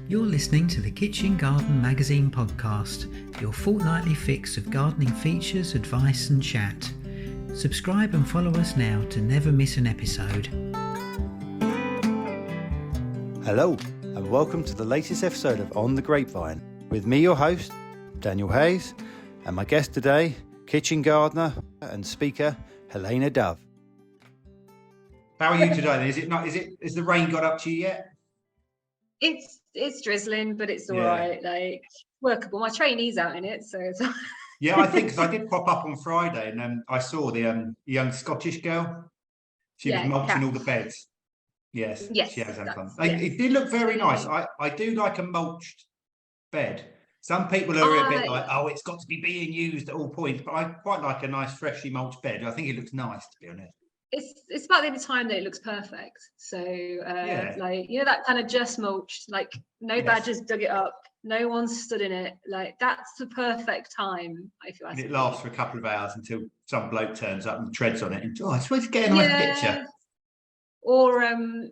You're listening to the Kitchen Garden Magazine podcast, your fortnightly fix of gardening features, advice and chat. Subscribe and follow us now to never miss an episode. Hello and welcome to the latest episode of On the Grapevine with me, your host, Daniel Hayes, and my guest today, kitchen gardener and speaker, Helena Dove. How are you today? Is the rain got up to you yet? It's drizzling, but it's all right. Like workable. My trainee's out in it, so it's Yeah, I think because I did pop up on Friday and I saw the young Scottish girl. She was mulching all the beds. Yes, she has had fun. It did look very nice. I do like a mulched bed. Some people are a bit like, oh, it's got to be being used at all points, but I quite like a nice freshly mulched bed. I think it looks nice, to be honest. It's about the only time that it looks perfect. So like, you know, that kind of just mulched, like no badgers dug it up, no one stood in it. Like that's the perfect time, I feel. And it lasts for a couple of hours until some bloke turns up and treads on it. And I suppose to get a nice picture. Or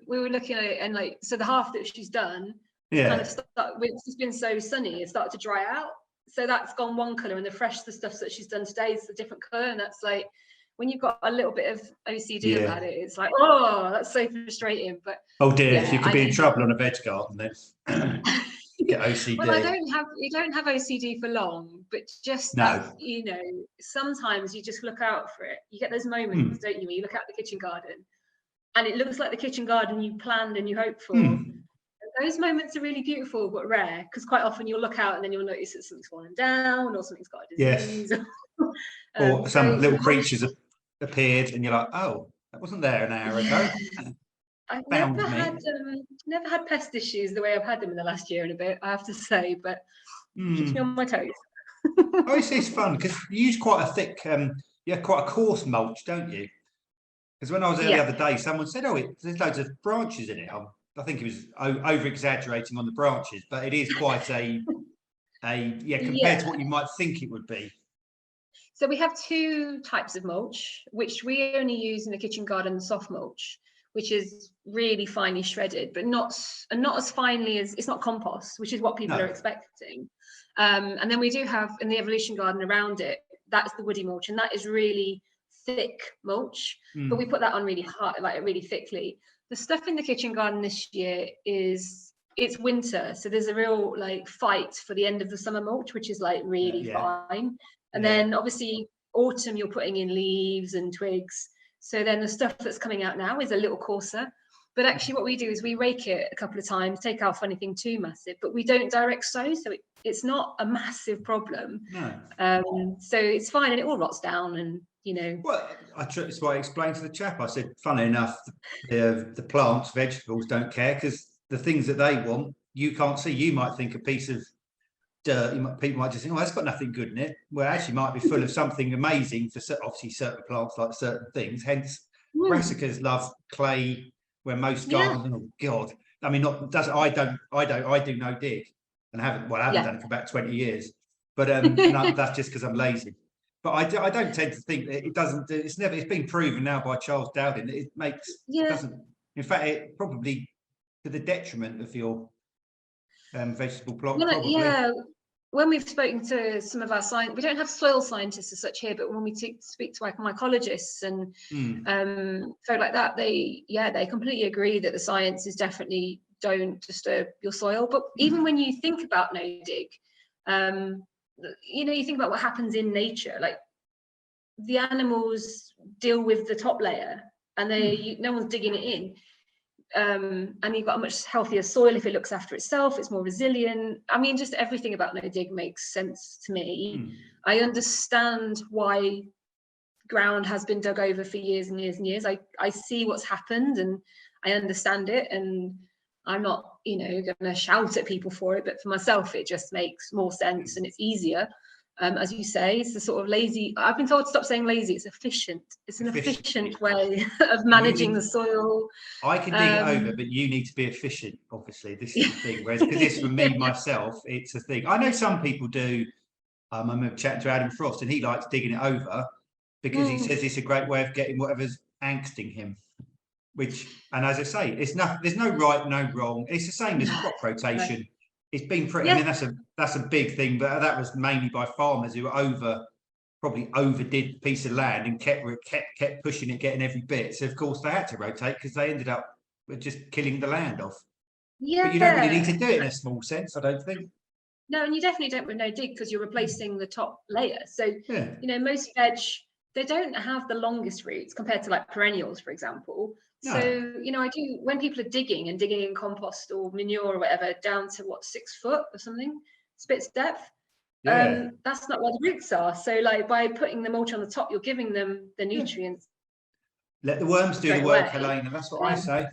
we were looking at it, and like, so the half that she's done, kind of it's been so sunny, it started to dry out. So that's gone one colour, and the stuff that she's done today is a different colour, and that's like, when you've got a little bit of OCD about it, it's like, oh, that's so frustrating. But oh dear, you could be in trouble on a veg garden then. Get OCD. Well, you don't have OCD for long, but just you know, sometimes you just look out for it. You get those moments, don't you? Where you look out the kitchen garden, and it looks like the kitchen garden you planned and you hoped for. Those moments are really beautiful, but rare, because quite often you'll look out and then you'll notice that something's fallen down or something's got a disease. Or some little creatures have appeared and you're like, oh, that wasn't there an hour ago. I've never had pest issues the way I've had them in the last year and a bit, I have to say, but keeps me on my toes. Oh, it's fun because you use quite a thick, quite a coarse mulch, don't you? Because when I was there the other day, someone said, oh, there's loads of branches in it. I think it was over-exaggerating on the branches, but it is quite compared to what you might think it would be. So we have two types of mulch, which we only use in the kitchen garden, soft mulch, which is really finely shredded, but not as finely as, it's not compost, which is what people are expecting. And then we do have in the evolution garden around it, that's the woody mulch, and that is really thick mulch, but we put that on really hard, like really thickly. The stuff in the kitchen garden this year it's winter, so there's a real like fight for the end of the summer mulch, which is like really fine. And then obviously autumn you're putting in leaves and twigs, so then the stuff that's coming out now is a little coarser. But actually what we do is we rake it a couple of times, take off anything too massive, but we don't direct sow, so it's not a massive problem. So it's fine, and it all rots down, and you know. Well, it's what I explained to the chap. I said, funnily enough, the plants, vegetables don't care, because the things that they want, you can't see. You might think a piece of dirt, people might just think, oh, that's got nothing good in it. Well, it actually might be full of something amazing for obviously certain plants, like certain things. Hence, brassicas love clay, where most gardens, oh God, I mean, I do no dig, and I haven't done it for about 20 years. But that's just because I'm lazy. But I don't tend to think that it doesn't. It's been proven now by Charles Dowding that it doesn't. In fact, it probably to the detriment of your vegetable plot. Well, when we've spoken to some of our science, we don't have soil scientists as such here, but when we speak to mycologists and folk like that, they completely agree that the science is definitely don't disturb your soil. But even when you think about no dig, you know, you think about what happens in nature, like the animals deal with the top layer, and no one's digging it in. And you've got a much healthier soil if it looks after itself, it's more resilient. I mean, just everything about no dig makes sense to me. I understand why ground has been dug over for years and years and years. I see what's happened and I understand it, and I'm not, you know, going to shout at people for it, but for myself it just makes more sense and it's easier. As you say, it's the sort of lazy, I've been told to stop saying lazy, it's efficient. It's an efficient way of managing the soil. I can dig it over, but you need to be efficient, obviously. This is the thing. Whereas, because this for me, myself, it's a thing. I know some people do. I remember chatting to Adam Frost, and he likes digging it over because he says it's a great way of getting whatever's angsting him. and as I say, there's no right, no wrong. It's the same as crop rotation. It's been pretty. I mean, that's a big thing, but that was mainly by farmers who probably overdid the piece of land and kept pushing it, getting every bit. So of course they had to rotate because they ended up with just killing the land off. Yeah, but you don't really need to do it in a small sense, I don't think. No, and you definitely don't with no dig because you're replacing the top layer. So you know, most veg, they don't have the longest roots compared to like perennials, for example. No. So, you know, I do, when people are digging in compost or manure or whatever, down to 6 foot or something, spits depth. That's not where the roots are. So like by putting the mulch on the top, you're giving them the nutrients. Let the worms do the work, Helena. That's what I say.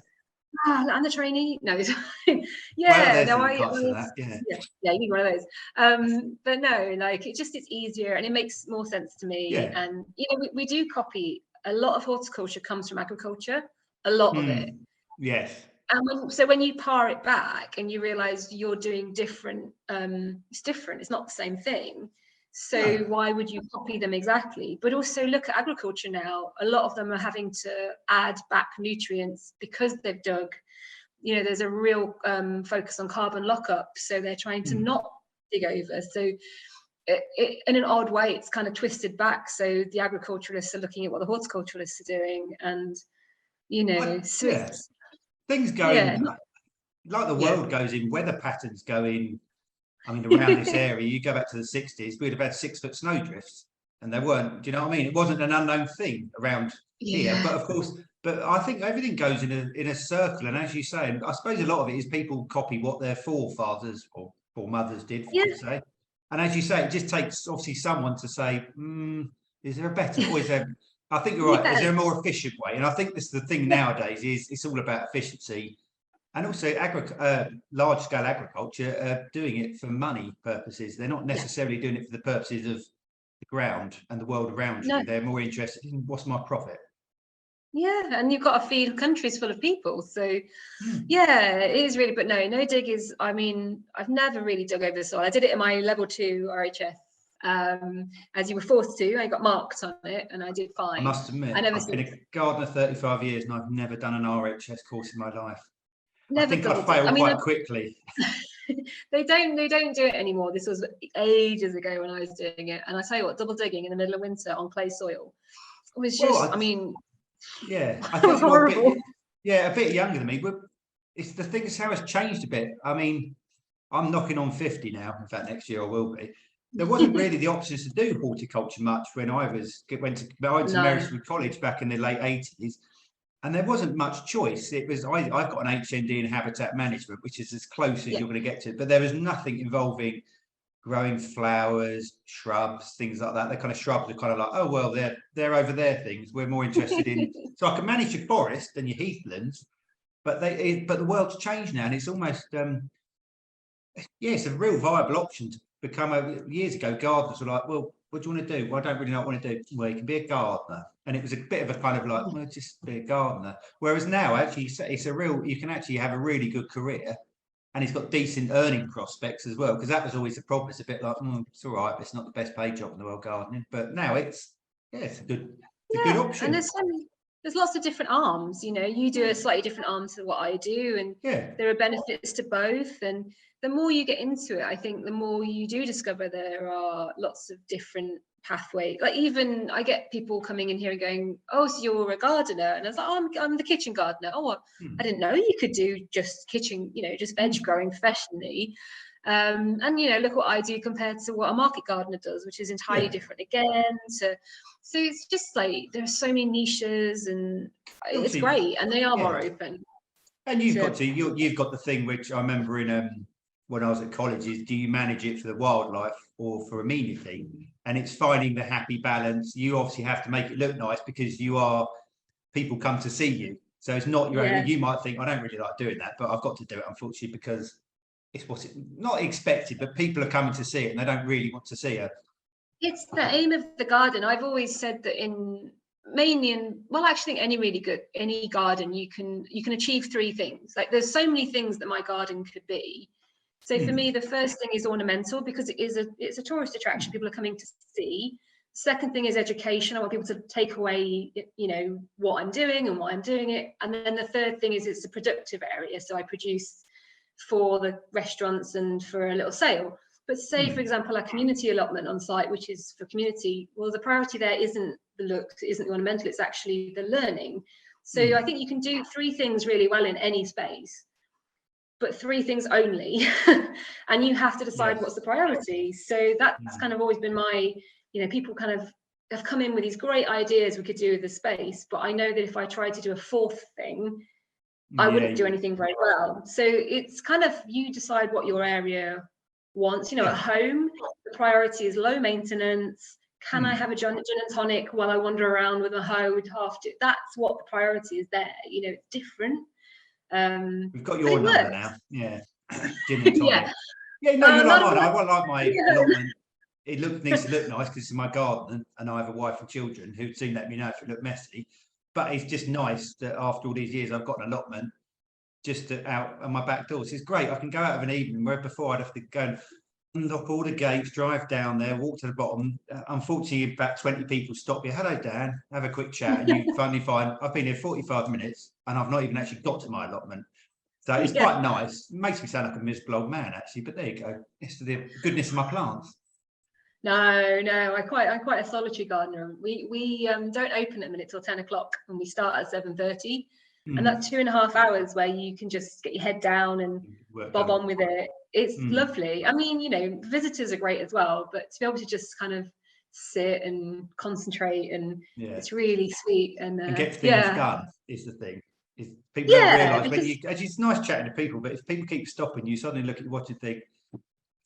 And the trainee, no, you need one of those. But no, like it's easier and it makes more sense to me. And you know, we do copy a lot of horticulture comes from agriculture, a lot of it. Yes. And when you par it back and you realize you're doing different, it's different, it's not the same thing. So why would you copy them exactly? But also look at agriculture now. A lot of them are having to add back nutrients because they've dug. You know, there's a real focus on carbon lockup. So they're trying to not dig over. So in an odd way, it's kind of twisted back. So the agriculturalists are looking at what the horticulturalists are doing. And, you know, things going like the world goes in, weather patterns go in. I mean, around this area, you go back to the 60s, we'd have had 6 foot snowdrifts, and there weren't. Do you know what I mean? It wasn't an unknown thing around here, but of course, I think everything goes in a circle. And as you say, and I suppose a lot of it is people copy what their forefathers or foremothers did, say. And as you say, it just takes obviously someone to say, is there a better, or is there? I think you're right. Is there a more efficient way? And I think this is the thing nowadays is it's all about efficiency. And also large-scale agriculture doing it for money purposes. They're not necessarily doing it for the purposes of the ground and the world around you. They're more interested in what's my profit. Yeah, and you've got to feed countries full of people. So, yeah, it is really, but no dig is, I mean, I've never really dug over the soil. I did it in my level 2 RHS. As you were forced to, I got marked on it and I did fine. I must admit, I've been a gardener 35 years and I've never done an RHS course in my life. I think I failed quite quickly. They don't do it anymore. This was ages ago when I was doing it. And I tell you what, double digging in the middle of winter on clay soil was just, I think it was horrible. A bit younger than me. But it's the thing is how it's changed a bit. I mean, I'm knocking on 50 now. In fact, next year I will be. There wasn't really the options to do horticulture much when I went to Marysville College back in the late 80s. And there wasn't much choice. It was I've got an HND in habitat management, which is as close as you're going to get to it. But there was nothing involving growing flowers, shrubs, things like that. The kind of shrubs are kind of like, oh well, they're over there things. We're more interested in. So I can manage your forest and your heathlands, but the world's changed now, and it's almost it's a real viable option to become. Years ago, gardeners were like, well, what do you want to do? Well, I don't really know what I want to do. Well, you can be a gardener. And it was a bit of a kind of like, well, just be a gardener. Whereas now, actually, it's you can actually have a really good career and it's got decent earning prospects as well. Because that was always the problem. It's a bit like, it's all right, but it's not the best paid job in the world, gardening. But now it's a good option. And there's lots of different arms, you know, you do a slightly different arm to what I do. And there are benefits to both. And the more you get into it, I think the more you do discover there are lots of different pathways. Like even I get people coming in here and going, oh, so you're a gardener? And I was like, oh, I'm the kitchen gardener. Oh, I didn't know you could do just kitchen, you know, just veg growing professionally. And, you know, look what I do compared to what a market gardener does, which is entirely different again. So it's just like there's so many niches and it's great. And they are more open. And you've got the thing which I remember in when I was at college is, do you manage it for the wildlife or for amenity? And it's finding the happy balance. You obviously have to make it look nice because people come to see you. So it's not your own. You might think, I don't really like doing that, but I've got to do it, unfortunately, because it's not expected, but people are coming to see it and they don't really want to see it. It's the aim of the garden. I've always said that I actually think any garden, you can achieve 3 things. Like there's so many things that my garden could be. So for me, the first thing is ornamental because it's a tourist attraction. People are coming to see. Second thing is education. I want people to take away, what I'm doing and why I'm doing it. And then the third thing is it's a productive area. So I produce for the restaurants and for a little sale. But say, for example, a community allotment on site, which is for community, well, the priority there isn't the looks, it isn't the ornamental, it's actually the learning. So I think you can do 3 things really well in any space, but 3 things only. And you have to decide what's the priority. So that's kind of always been my, people kind of have come in with these great ideas we could do with the space, but I know that if I tried to do a 4th thing, I wouldn't do anything very well. So it's kind of, you decide what your area wants. At home, the priority is low maintenance. Can I have a gin and tonic while I wander around with a hoe? That's what the priority is there. It's different. We've got your number now. Yeah. Gin and tonic. Yeah, no, you're like mine. I like my allotment. It needs to look nice because it's in my garden and I have a wife and children who'd soon let me know if it looked messy. But it's just nice that after all these years, I've got an allotment just out on my back door. So it's great. I can go out of an evening where before I'd have to go and unlock all the gates, drive down there, walk to the bottom. Unfortunately, about 20 people stop you. Hello, Dan. Have a quick chat. And you finally find I've been here 45 minutes and I've not even actually got to my allotment. So it's quite nice. It makes me sound like a miserable old man, actually. But there you go. It's the goodness of my plants. No, I'm quite a solitary gardener. We don't open at a minute till 10 o'clock and we start at 7:30. And that's 2.5 hours where you can just get your head down and bob on with it. It's lovely. I mean, visitors are great as well, but to be able to just kind of sit and concentrate and it's really sweet and get things done is the thing. People don't realise it's nice chatting to people, but if people keep stopping you, suddenly look at your watch and think,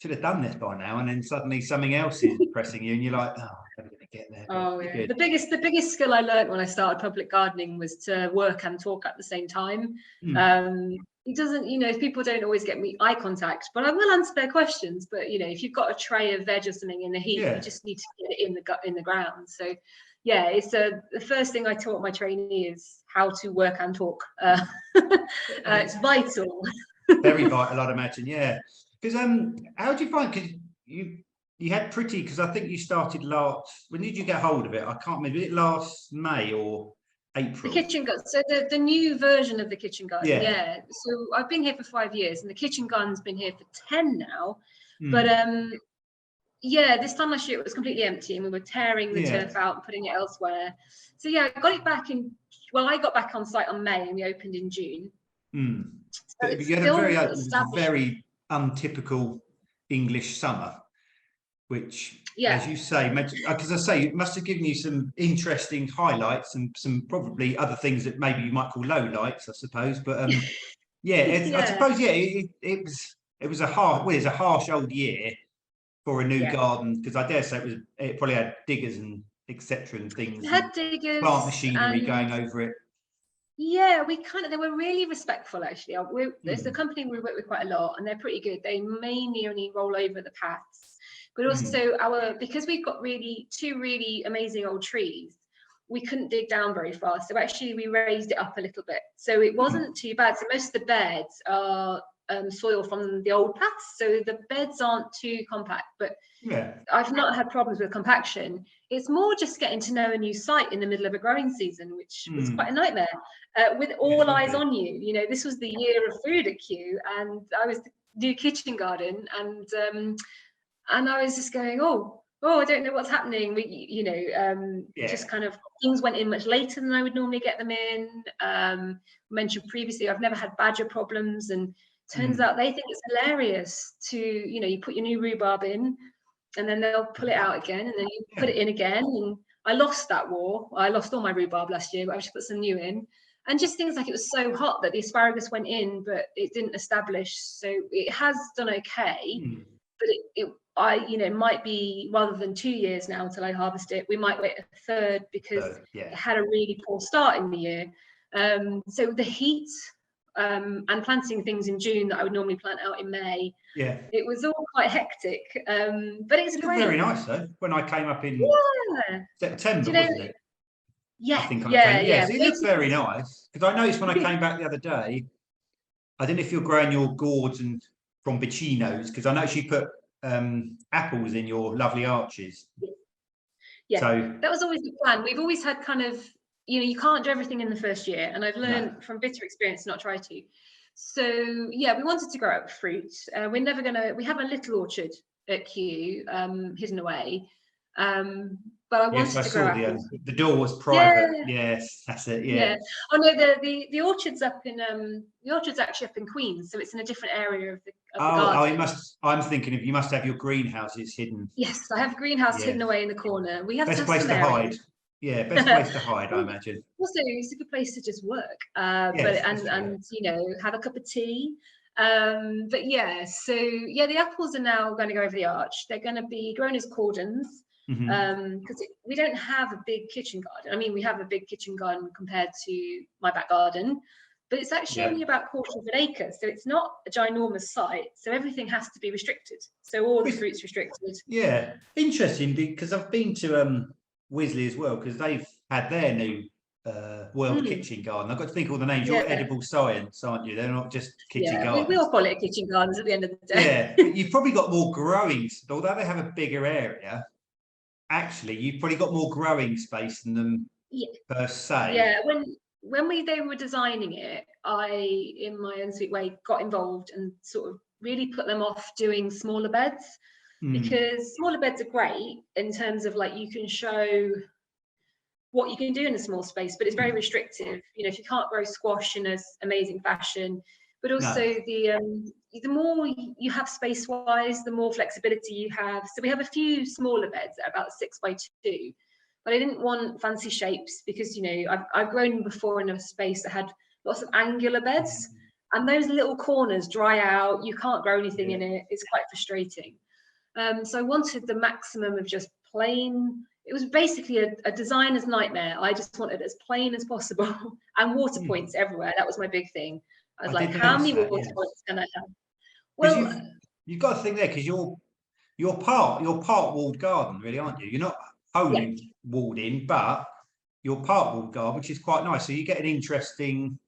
should have done this by now, and then suddenly something else is pressing you and you're like, oh, I'm going to get there. Oh yeah. The biggest skill I learned when I started public gardening was to work and talk at the same time. It doesn't, if people don't always get me eye contact, but I will answer their questions. But if you've got a tray of veg or something in the heat, you just need to get it in the ground. So yeah, it's the first thing I taught my trainee is how to work and talk. It's vital. Very vital, I'd imagine. Yeah. Because how do you find? Because you had pretty. Because I think you started last. When did you get hold of it? I can't remember. Was it last May or April? The kitchen garden. So the new version of the kitchen garden. Yeah. So I've been here for 5 years, and the kitchen garden's been here for 10 now. But this time last year it was completely empty, and we were tearing the turf out and putting it elsewhere. So I got it back I got back on site on May, and we opened in June. So you had a very untypical English summer, which, as you say, because I say it must have given you some interesting highlights and some probably other things that maybe you might call low lights, I suppose. But I suppose it was a harsh old year for a new garden, because I dare say it probably had diggers and etc. and things. It had diggers, plant machinery going over it. Yeah, they were really respectful, actually. There's a company we work with quite a lot, and they're pretty good. They mainly only roll over the paths, but also because we've got two really amazing old trees, we couldn't dig down very far. So actually we raised it up a little bit. So it wasn't too bad. So most of the beds are soil from the old paths. So the beds aren't too compact, but I've not had problems with compaction. It's more just getting to know a new site in the middle of a growing season, which was quite a nightmare, with all eyes on you. This was the year of food at Kew, and I was the new kitchen garden, and I was just going, oh, I don't know what's happening. Just kind of things went in much later than I would normally get them in. Mentioned previously, I've never had badger problems, and turns out they think it's hilarious to, you put your new rhubarb in, and then they'll pull it out again, and then you put it in again. And I lost that war. I lost all my rhubarb last year, but I just put some new in. And just things like it was so hot that the asparagus went in, but it didn't establish. So it has done okay, but it might be, rather than 2 years now until I harvest it, we might wait a third because it had a really poor start in the year. So the heat and planting things in June that I would normally plant out in May, it was all quite hectic. But it's great. Very nice though. When I came up in September, wasn't it? Yeah, I think it looks very nice. Because I noticed when I came back the other day, I don't know if you're growing your gourds and frombacinos, because I noticed you put apples in your lovely arches. Yeah, So that was always the plan. We've always had kind of, you can't do everything in the first year, and I've learned from bitter experience not try to. So yeah, we wanted to grow up fruit. We're never gonna. We have a little orchard at Kew, hidden away, but I wanted to grow apples. The door was private. Yes, that's it. Yeah. Oh no, the orchard's up in the orchard's actually up in Queens, so it's in a different area of the garden. Oh, it must. I'm thinking you must have your greenhouses hidden. Yes, I have a greenhouse hidden away in the corner. We have best place to hide. Yeah, best place to hide, I imagine. Also, it's a good place to just work, yes, but and have a cup of tea. But yeah, so yeah, the apples are now going to go over the arch. They're going to be grown as cordons. Because we don't have a big kitchen garden. I mean, we have a big kitchen garden compared to my back garden, but it's actually only about 1/4 of an acre, so it's not a ginormous site. So everything has to be restricted. So all the fruit's restricted. Yeah, interesting, because I've been to Wisley as well, because they've had their new world kitchen garden. I've got to think all the names. You're edible science, aren't you? They're not just kitchen gardens. We all call it kitchen gardens at the end of the day. Yeah, but you've probably got more growing, although they have a bigger area. Actually, you've probably got more growing space than them per se. Yeah, when they were designing it, I, in my own sweet way, got involved and sort of really put them off doing smaller beds, because smaller beds are great in terms of like you can show what you can do in a small space, but it's very restrictive. If you can't grow squash in an amazing fashion, but also the more you have space wise, the more flexibility you have. So we have a few smaller beds that are about 6 by 2, but I didn't want fancy shapes because I've grown before in a space that had lots of angular beds, and those little corners dry out. You can't grow anything in it. It's quite frustrating. So I wanted the maximum of just plain. It was basically a designer's nightmare. I just wanted it as plain as possible and water points everywhere. That was my big thing. I was like, how many water points can I have? Well, you've got to think there, because you're part walled garden, really, aren't you? You're not wholly walled in, but you're part walled garden, which is quite nice. So you get an interesting.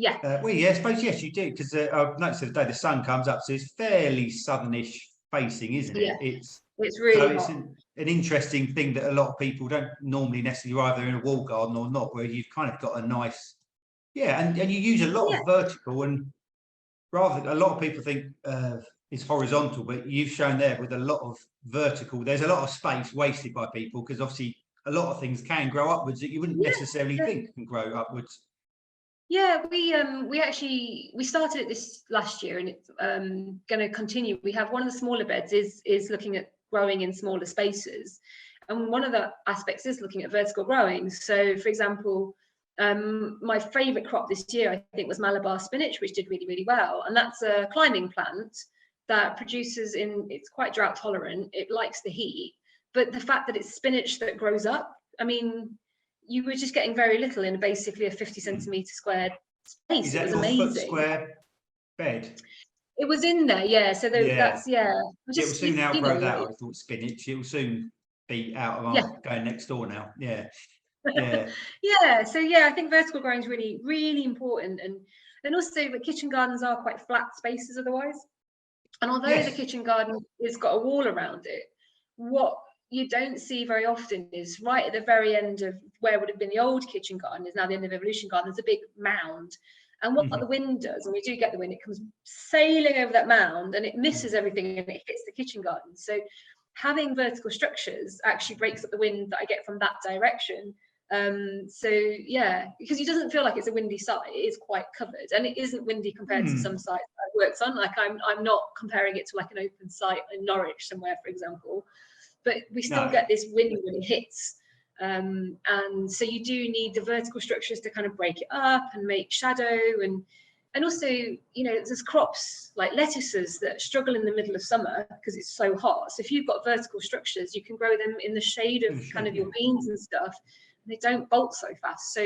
I suppose yes, you do, because I've noticed the day the sun comes up, so it's fairly southernish facing, isn't it? It's really it's an interesting thing that a lot of people don't normally necessarily, either in a wall garden or not, where you've kind of got a nice. Yeah, and you use a lot of vertical, and rather a lot of people think it's horizontal, but you've shown there with a lot of vertical. There's a lot of space wasted by people, because obviously a lot of things can grow upwards that you wouldn't necessarily think can grow upwards. Yeah, we started it this last year, and it's going to continue. We have one of the smaller beds is looking at growing in smaller spaces, and one of the aspects is looking at vertical growing. So, for example, my favourite crop this year, I think, was Malabar spinach, which did really, really well. And that's a climbing plant that produces it's quite drought tolerant. It likes the heat, but the fact that it's spinach that grows up, I mean, you were just getting very little in basically a 50 centimetre square space. It was amazing. Foot square bed? It was in there, yeah. So that's it will soon outgrow that. I thought spinach. It will soon be out of going next door now. Yeah. So I think vertical growing is really, really important, and also the kitchen gardens are quite flat spaces otherwise. And although the kitchen garden has got a wall around it, what you don't see very often is right at the very end of where would have been the old kitchen garden is now the end of Evolution Garden. There's a big mound, and what the wind does, and we do get the wind, it comes sailing over that mound and it misses everything and it hits the kitchen garden. So having vertical structures actually breaks up the wind that I get from that direction. Because it doesn't feel like it's a windy site. It is quite covered, and it isn't windy compared to some sites I've worked on. Like I'm not comparing it to like an open site in Norwich somewhere, for example, but we still get this wind when it hits, and so you do need the vertical structures to kind of break it up and make shadow, and also there's crops like lettuces that struggle in the middle of summer because it's so hot. So if you've got vertical structures, you can grow them in the shade of kind of your beans and stuff. They don't bolt so fast, so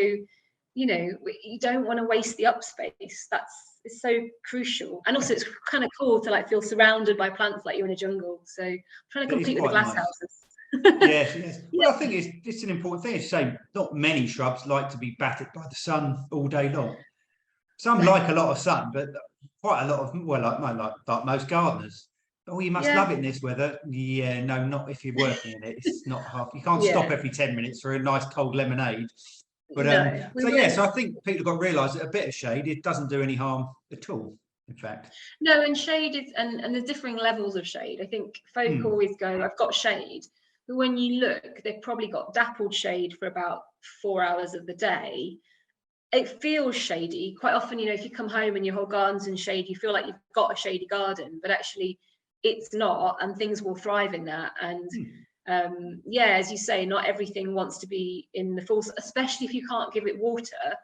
you don't want to waste the up space. It's so crucial, and also it's kind of cool to like feel surrounded by plants like you're in a jungle. So I'm trying to compete with the glass houses. Yes. Well, I think it's an important thing. As you say, not many shrubs like to be battered by the sun all day long. Some like a lot of sun, but quite a lot of them, like most gardeners, oh, you must love it in this weather. Yeah, no, not if you're working in it. It's not half. You can't stop every 10 minutes for a nice cold lemonade. But No, so I think people have got to realise that a bit of shade, it doesn't do any harm at all, in fact. No, and shade is, and there's differing levels of shade. I think folk always go, I've got shade. But when you look, they've probably got dappled shade for about 4 hours of the day. It feels shady. Quite often, you know, if you come home and your whole garden's in shade, you feel like you've got a shady garden, but actually it's not, and things will thrive in that. And as you say, not everything wants to be in the full, especially if you can't give it water.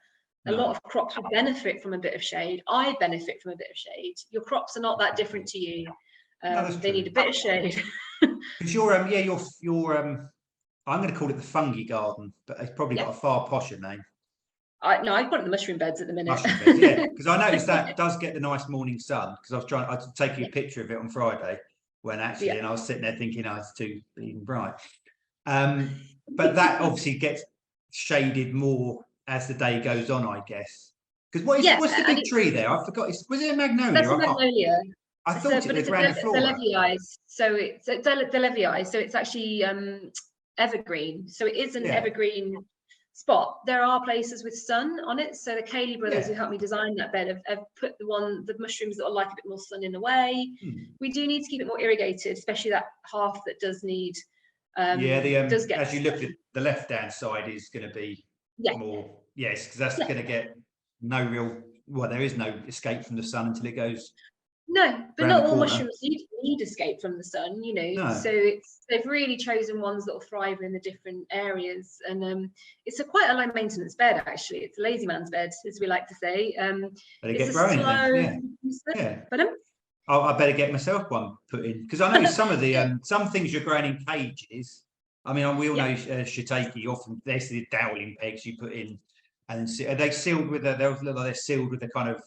A lot of crops will benefit from a bit of shade. I benefit from a bit of shade. Your crops are not that different to you. They need a bit of shade. Because your I'm going to call it the Fungi Garden, but it's probably got a far posher name. I've got it in the mushroom beds at the minute. Mushroom beds, yeah. Because I noticed that does get the nice morning sun. Because I was taking a picture of it on Friday when actually, and I was sitting there thinking, oh, it's too even bright. But that obviously gets shaded more as the day goes on, I guess. Because what's the big tree there? I forgot. Was it a magnolia? That's a magnolia. I thought it was grandiflora. So it's Delevii. So it's actually evergreen. So it is an evergreen spot. There are places with sun on it. So the Cayley brothers who helped me design that bed have put the mushrooms that are like a bit more sun in the way. We do need to keep it more irrigated, especially that half that does need. Does get as you look at the left-hand side is going to be more, because that's going to get no real. Well, there is no escape from the sun until it goes. No, but not all mushrooms need escape from the sun, you know. No. So they've really chosen ones that will thrive in the different areas, and it's quite a low maintenance bed actually. It's a lazy man's bed, as we like to say. But it gets growing then. But I better get myself one put in, because I know some of the some things you're growing in cages. I mean, we all know shiitake. Often there's the dowling pegs you put in, and are they sealed with they'll look like they're sealed with a kind of.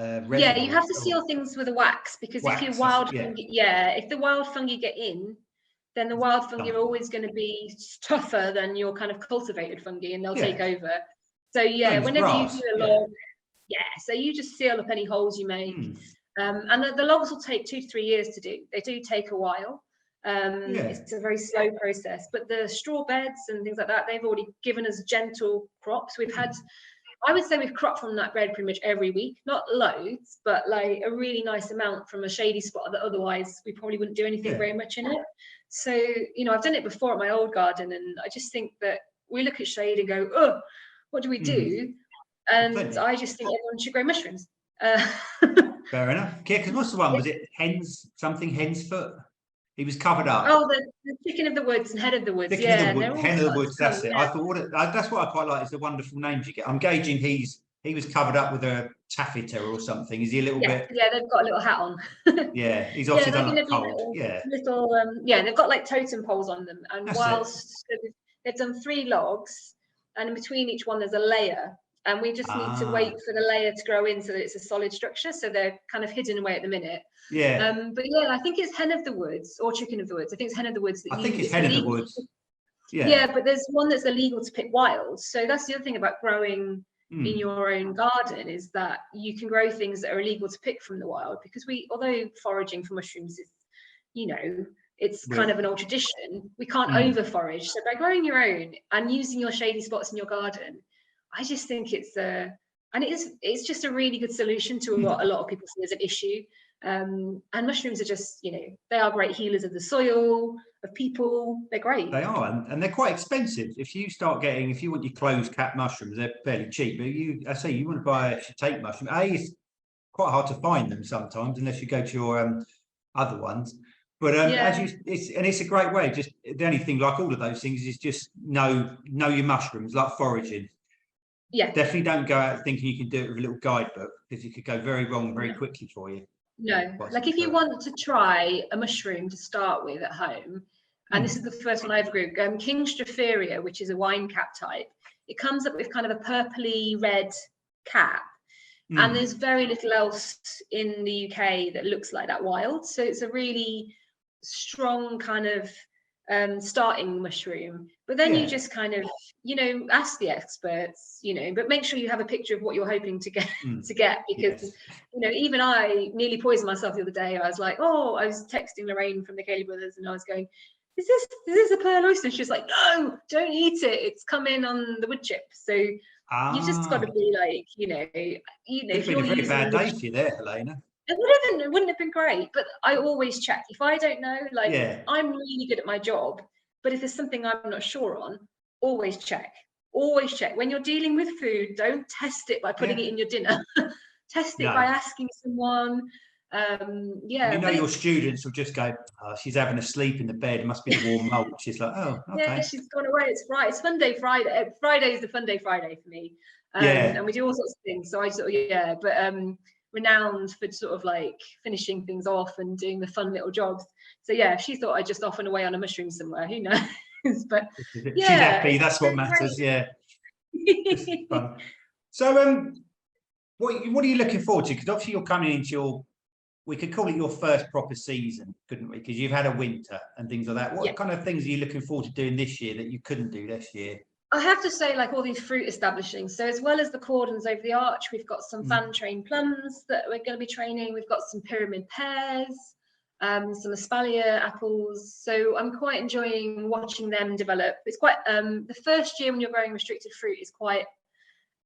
You have to seal things with a wax, because if the wild fungi get in, then the wild fungi are always going to be tougher than your kind of cultivated fungi, and they'll take over. So whenever you do a log, so you just seal up any holes you make, and the logs will take 2 to 3 years to do. They do take a while. It's a very slow process, but the straw beds and things like that, they've already given us gentle crops. I would say we've cropped from that bed pretty much every week, not loads, but like a really nice amount from a shady spot that otherwise we probably wouldn't do anything very much in it. So, you know, I've done it before at my old garden, and I just think that we look at shade and go, oh, what do we do? And I just think everyone should grow mushrooms. Fair enough. Yeah, because what's the one? Was it hen's foot? He was covered up. Oh, the chicken of the woods and head of the woods. Hen of the woods. That's it. I thought that's what I quite like is the wonderful names you get. I'm gauging he was covered up with a taffeta or something. Is he a little bit? Yeah, they've got a little hat on. He's obviously done like cold. They've got like totem poles on them, and they've done 3 logs, and in between each one there's a layer. And we just need to wait for the layer to grow in so that it's a solid structure. So they're kind of hidden away at the minute. But I think it's hen of the woods or chicken of the woods. I think it's hen of the woods. I think it's hen of the woods. But there's one that's illegal to pick wild. So that's the other thing about growing in your own garden, is that you can grow things that are illegal to pick from the wild, because although foraging for mushrooms is, you know, it's kind of an old tradition, we can't over forage. So by growing your own and using your shady spots in your garden, I just think it's just a really good solution to what a lot of people see as an issue. And mushrooms are just, you know, they are great healers of the soil, of people. They're great. They are, and they're quite expensive. If you want your closed cap mushrooms, they're fairly cheap. But you want to buy a shiitake mushroom. It's quite hard to find them sometimes unless you go to your other ones. But it's a great way. Just the only thing, like all of those things, is just know your mushrooms, like foraging. Yeah, definitely don't go out thinking you can do it with a little guidebook, because it could go very wrong very quickly for you. No, like if you want to try a mushroom to start with at home, and this is the first one I ever grew, King Stropharia, which is a wine cap type, it comes up with kind of a purpley red cap, and there's very little else in the UK that looks like that wild. So it's a really strong kind of starting mushroom, but then you just kind of, ask the experts, but make sure you have a picture of what you're hoping to get because even I nearly poisoned myself the other day. I was like, I was texting Lorraine from the Cayley Brothers and I was going, is this a pearl oyster? She's like, no, don't eat it, it's come in on the wood chip. So you just got to be like, it's been a very bad day for you there, Helena. It wouldn't have been great, but I always check. If I don't know, I'm really good at my job, but if there's something I'm not sure on, always check. Always check. When you're dealing with food, don't test it by putting it in your dinner. Test it by asking someone. Your students will just go, she's having a sleep in the bed. It must be the warm mulch. She's like, oh, okay. Yeah, she's gone away. It's Friday. It's Fun Day Friday. Friday is the Fun Day Friday for me. And we do all sorts of things. So I sort of, but renowned for sort of like finishing things off and doing the fun little jobs. So she thought I'd just off and away on a mushroom somewhere. Who knows? But she's happy. That's what matters. Great. Yeah. Fun. So what are you looking forward to? Because obviously you're coming into we could call it your first proper season, couldn't we? Because you've had a winter and things like that. What kind of things are you looking forward to doing this year that you couldn't do this year? I have to say, like all these fruit establishings. So as well as the cordons over the arch, we've got some fan trained plums that we're going to be training. We've got some pyramid pears, some espalier apples. So I'm quite enjoying watching them develop. It's quite the first year when you're growing restricted fruit is quite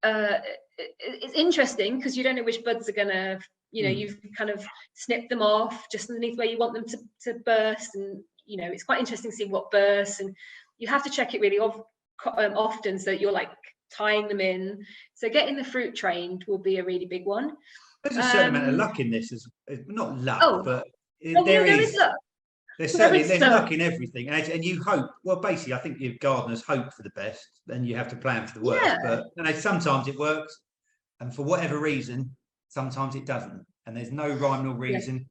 it's interesting because you don't know which buds are going to, you've kind of snipped them off just underneath where you want them to burst, and it's quite interesting to see what bursts, and you have to check it really often so that you're like tying them in. So getting the fruit trained will be a really big one. There's a certain amount of luck in this, not luck, but there is luck. There's luck in everything, and you hope. Well, basically, I think your gardeners hope for the best, then you have to plan for the worst. But sometimes it works, and for whatever reason, sometimes it doesn't, and there's no rhyme or reason.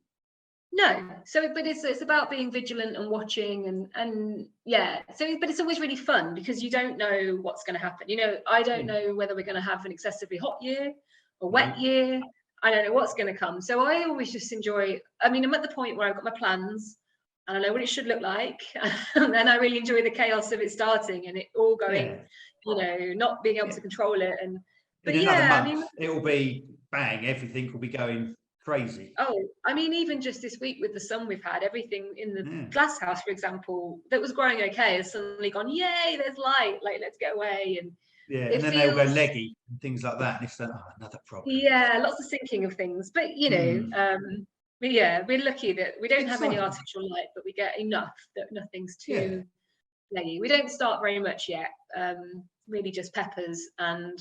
No, but it's about being vigilant and watching and but it's always really fun because you don't know what's going to happen. I don't know whether we're going to have an excessively hot year or wet year. I don't know what's going to come. So I always just enjoy, I'm at the point where I've got my plans and I know what it should look like. And then I really enjoy the chaos of it starting and it all going, not being able to control it. But in another month, it will be bang, everything will be going crazy. Even just this week with the sun we've had, everything in the glass house, for example, that was growing okay has suddenly gone, yay, there's light, like let's get away. And and then they'll go leggy and things like that, and it's another problem. Lots of sinking of things, but we're lucky that we don't have any artificial light, but we get enough that nothing's too leggy. We don't start very much yet, really just peppers and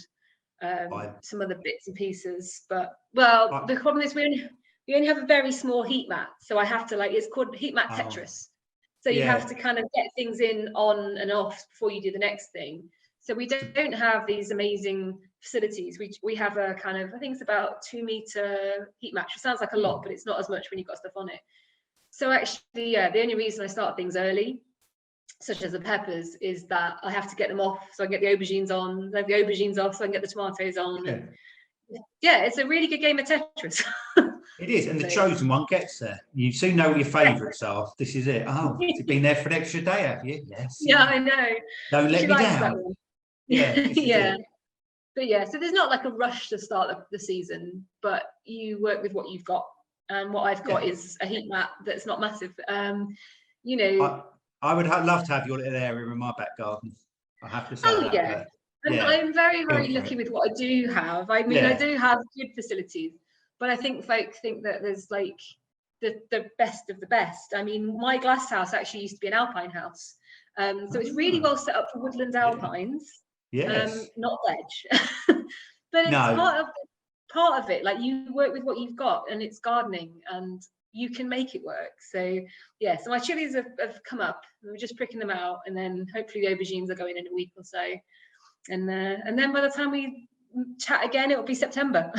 some other bits and pieces, but the problem is we only have a very small heat mat, so I have to it's called heat mat Tetris. So you have to kind of get things on and off before you do the next thing. So we don't have these amazing facilities. We have a kind of, I think it's about 2 meter heat mat, which sounds like a lot, but it's not as much when you've got stuff on it. So actually, the only reason I start things early, such as the peppers, is that I have to get them off so I can get the aubergines on, then the aubergines off so I can get the tomatoes on. And it's a really good game of Tetris. It is, and the chosen one gets there. You soon know what your favourites are. This is it. You've been there for an extra day, have you? Yes. Yeah, I know. Don't let me down. But so there's not like a rush to start the season, but you work with what you've got, and what I've got is a heat mat that's not massive. I would love to have your little area in my back garden. I have to say I'm very, very lucky with what I do have. I do have good facilities, but I think folk think that there's like the best of the best. My glass house actually used to be an alpine house, so it's really well set up for woodland alpines. Not veg. But it's part of it. Like, you work with what you've got, and it's gardening, and you can make it work. So my chilies have come up. We're just pricking them out, and then hopefully the aubergines are going in a week or so, and then by the time we chat again, it'll be September.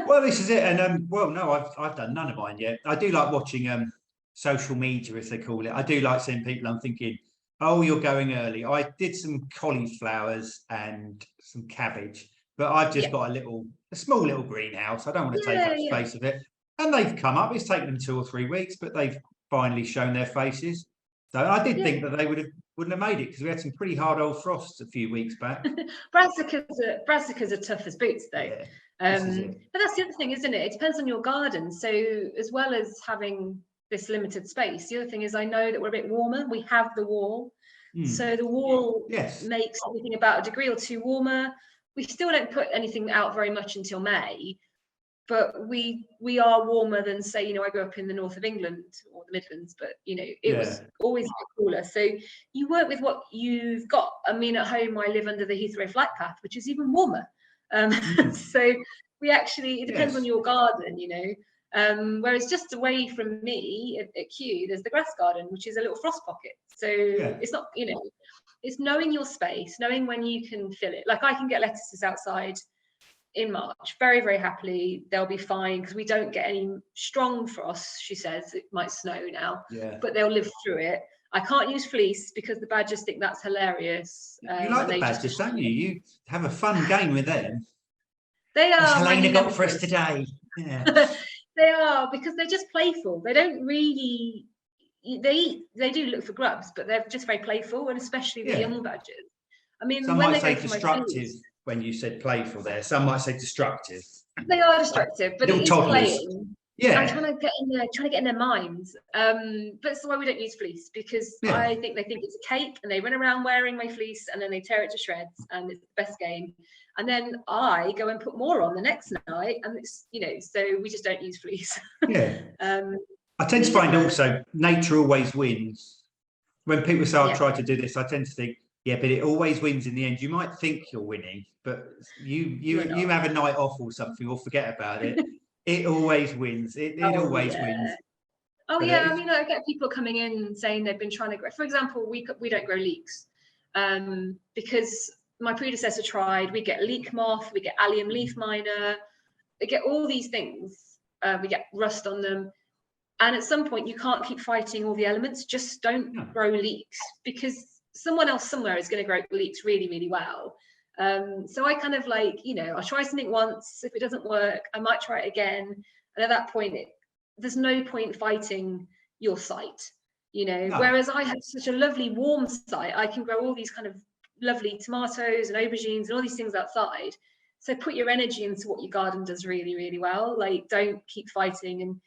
Well, this is it. And I've done none of mine yet. I do like watching social media, as they call it. I do like seeing people. I'm thinking, you're going early. I did some cauliflowers and some cabbage, but I've just got a small little greenhouse. I don't want to take up space of it. And they've come up. It's taken them 2 or 3 weeks, but they've finally shown their faces. So I did think that they wouldn't have made it, because we had some pretty hard old frosts a few weeks back. Brassicas are tough as boots, though. Yeah, but that's the other thing, isn't it? It depends on your garden. So as well as having this limited space, the other thing is, I know that we're a bit warmer. We have the wall. So the wall makes everything about a degree or two warmer. We still don't put anything out very much until May, but we are warmer than, say, you know, I grew up in the north of England or the Midlands, but you know, it was always a bit cooler. So you work with what you've got. I mean, at home I live under the Heathrow flight path, which is even warmer. So we actually, it depends on your garden, you know. Whereas just away from me at Kew, there's the grass garden, which is a little frost pocket. So it's not, you know, it's knowing your space, knowing when you can fill it. Like I can get lettuces outside in March very, very happily. They'll be fine because we don't get any strong frosts. She says it might snow now, but they'll live through it. I can't use fleece because the badgers think that's hilarious. You like the badgers, don't you? You have a fun game with them. They are. What's Helena got for us today? Yeah. They are, because they're just playful. They don't really, they do look for grubs, but they're just very playful, and especially the young badgers. I mean, some when might they say destructive when you said playful there. Some might say destructive. They are destructive, but it is playing. Yeah. I'm trying to get in their minds. But that's why we don't use fleece, because I think they think it's a cake and they run around wearing my fleece and then they tear it to shreds and it's the best game. And then I go and put more on the next night, and it's, you know, so we just don't use fleece. Yeah. I tend to find also nature always wins. When people say I've tried to do this, I tend to think, but it always wins in the end. You might think you're winning, but you have a night off or something, or forget about it. It always wins. It always wins. Oh, but I mean, I get people coming in saying they've been trying to grow. For example, we don't grow leeks because my predecessor tried. We get leek moth, we get allium leaf miner, we get all these things. We get rust on them. And at some point, you can't keep fighting all the elements. Just don't grow leeks, because someone else somewhere is going to grow leeks really, really well. So I kind of like, you know, I'll try something once. If it doesn't work, I might try it again. And at that point, there's no point fighting your site, you know. Whereas I have such a lovely warm site, I can grow all these kind of lovely tomatoes and aubergines and all these things outside. So put your energy into what your garden does really, really well. Like, don't keep fighting. And,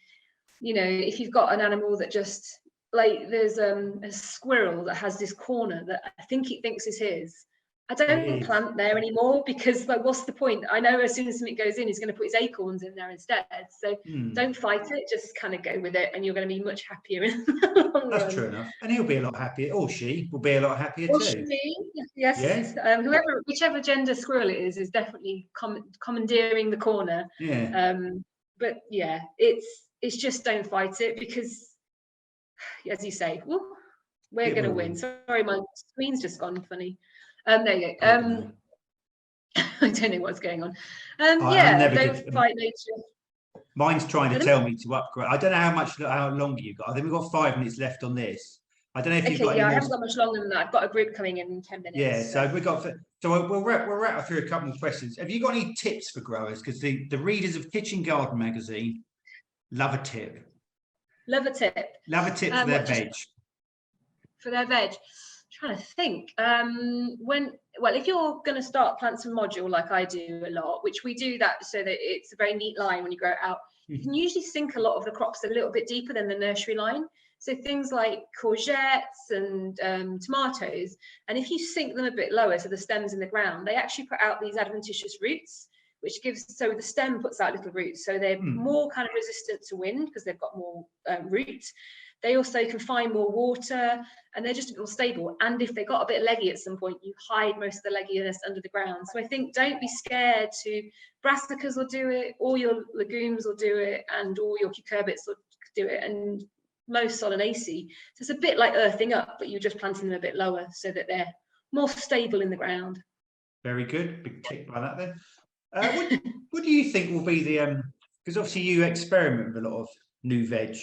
you know, if you've got an animal that just, like, there's a squirrel that has this corner that I think he thinks is his. I don't plant there anymore, because, like, what's the point? I know as soon as something goes in, he's going to put his acorns in there instead. So don't fight it, just kind of go with it, and you're going to be much happier in the long run. That's true enough. And he'll be a lot happier, or she will be a lot happier too. She, yes. Whichever gender squirrel it is definitely commandeering the corner. But yeah, it's just don't fight it, because, as you say, we're going to win. Sorry, my screen's just gone funny. There you go. I don't know what's going on. Don't fight nature. Mine's trying to tell me to upgrade. I don't know how longer you've got. I think we've got 5 minutes left on this. I don't know if you've got. I haven't got much longer than that. I've got a group coming in 10 minutes. Yeah, so we've got. So we'll rattle through a couple of questions. Have you got any tips for growers? Because the readers of Kitchen Garden magazine love a tip. Love a tip for their veg. For their veg. Trying to think. If you're going to start plant some module like I do a lot, which we do that so that it's a very neat line when you grow it out, you can usually sink a lot of the crops a little bit deeper than the nursery line. So things like courgettes and tomatoes, and if you sink them a bit lower, so the stem's in the ground, they actually put out these adventitious roots, which gives, so the stem puts out little roots, so they're more kind of resistant to wind because they've got more roots. They also can find more water, and they're just a bit more stable. And if they got a bit leggy at some point, you hide most of the legginess under the ground. So I think don't be scared to, brassicas will do it, all your legumes will do it, and all your cucurbits will do it, and most solanaceae. So it's a bit like earthing up, but you're just planting them a bit lower so that they're more stable in the ground. Very good. Big tick by that then. What do you think will be the, because obviously you experiment with a lot of new veg.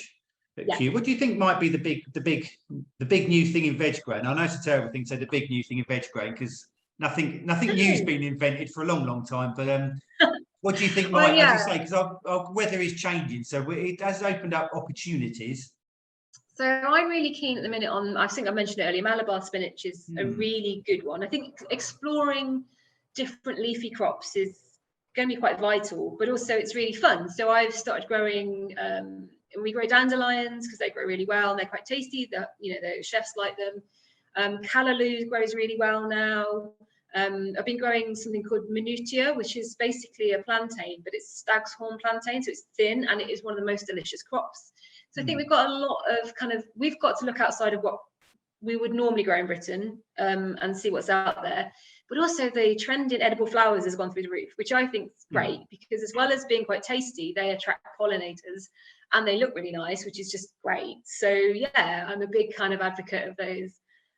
What do you think might be the big new thing in veg growing? I know it's a terrible thing to say, the big new thing in veg growing, because nothing new's been invented for a long time. But what do you think might, as you say, because our weather is changing, so it has opened up opportunities. So I'm really keen at the minute on, I think I mentioned it earlier, Malabar spinach is a really good one. I think exploring different leafy crops is going to be quite vital, but also it's really fun. So I've started growing, we grow dandelions because they grow really well and they're quite tasty. The chefs like them. Callaloo grows really well now. I've been growing something called minutia, which is basically a plantain, but it's stag's horn plantain, so it's thin and it is one of the most delicious crops. So I think we've got a lot of we've got to look outside of what we would normally grow in Britain and see what's out there. But also the trend in edible flowers has gone through the roof, which I think is great because as well as being quite tasty, they attract pollinators and they look really nice, which is just great. So yeah, I'm a big kind of advocate of those.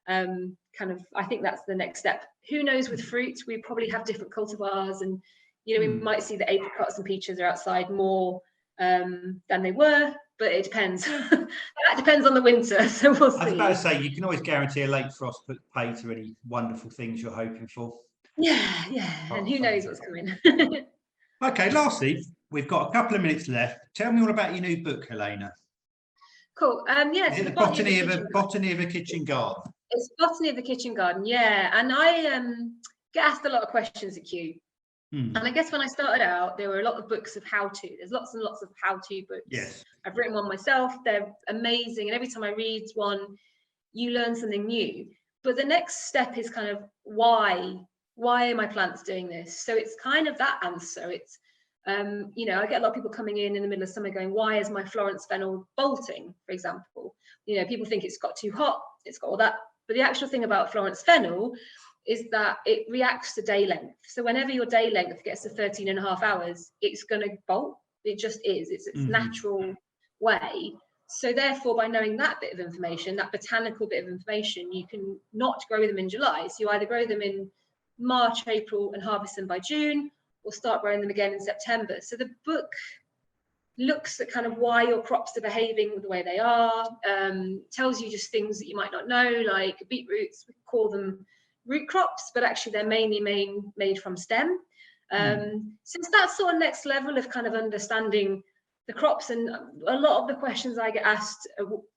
I think that's the next step. Who knows with fruit, we probably have different cultivars and, we might see the apricots and peaches are outside more than they were, but it depends. That depends on the winter, so we'll see. I was about to say, you can always guarantee a late frost put pay to any wonderful things you're hoping for. Yeah, and who knows what's coming. Okay, lastly, we've got a couple of minutes left. Tell me all about your new book, Helena. Cool. Is it the Botany of a Kitchen Garden? It's Botany of the Kitchen Garden, yeah. And I get asked a lot of questions at Kew. And I guess when I started out, there were a lot of books of how-to. There's lots and lots of how-to books. Yes. I've written one myself. They're amazing. And every time I read one, you learn something new. But the next step is kind of why are my plants doing this? So it's kind of that answer. It's, I get a lot of people coming in the middle of summer going, why is my Florence fennel bolting, for example? People think it's got too hot, it's got all that. But the actual thing about Florence fennel is that it reacts to day length. So whenever your day length gets to 13.5 hours, it's going to bolt. It just is. It's its natural way. So therefore, by knowing that bit of information, that botanical bit of information, you can not grow them in July. So you either grow them in March, April, and harvest them by June, or start growing them again in September. So the book looks at kind of why your crops are behaving the way they are, tells you just things that you might not know, like beetroots, we call them root crops, but actually they're mainly made from stem. So it's that sort of next level of kind of understanding the crops. And a lot of the questions I get asked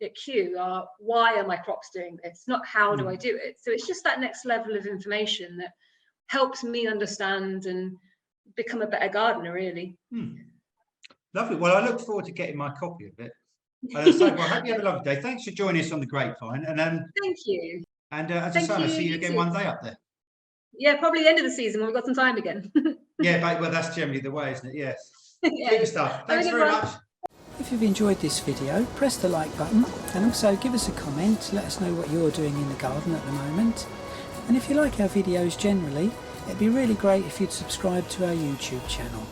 at Kew are, why are my crops doing this? Not how do I do it? So it's just that next level of information that helps me understand and become a better gardener, really. Lovely. Well, I look forward to getting my copy of it. I hope you have a lovely day. Thanks for joining us on the Grapevine. And thank you. And as I say, I'll see you again one day up there. Yeah, probably the end of the season when we've got some time again. Yeah, well, that's generally the way, isn't it? Yes. Super stuff. Thanks very much. If you've enjoyed this video, press the like button and also give us a comment. Let us know what you're doing in the garden at the moment. And if you like our videos generally, it'd be really great if you'd subscribe to our YouTube channel.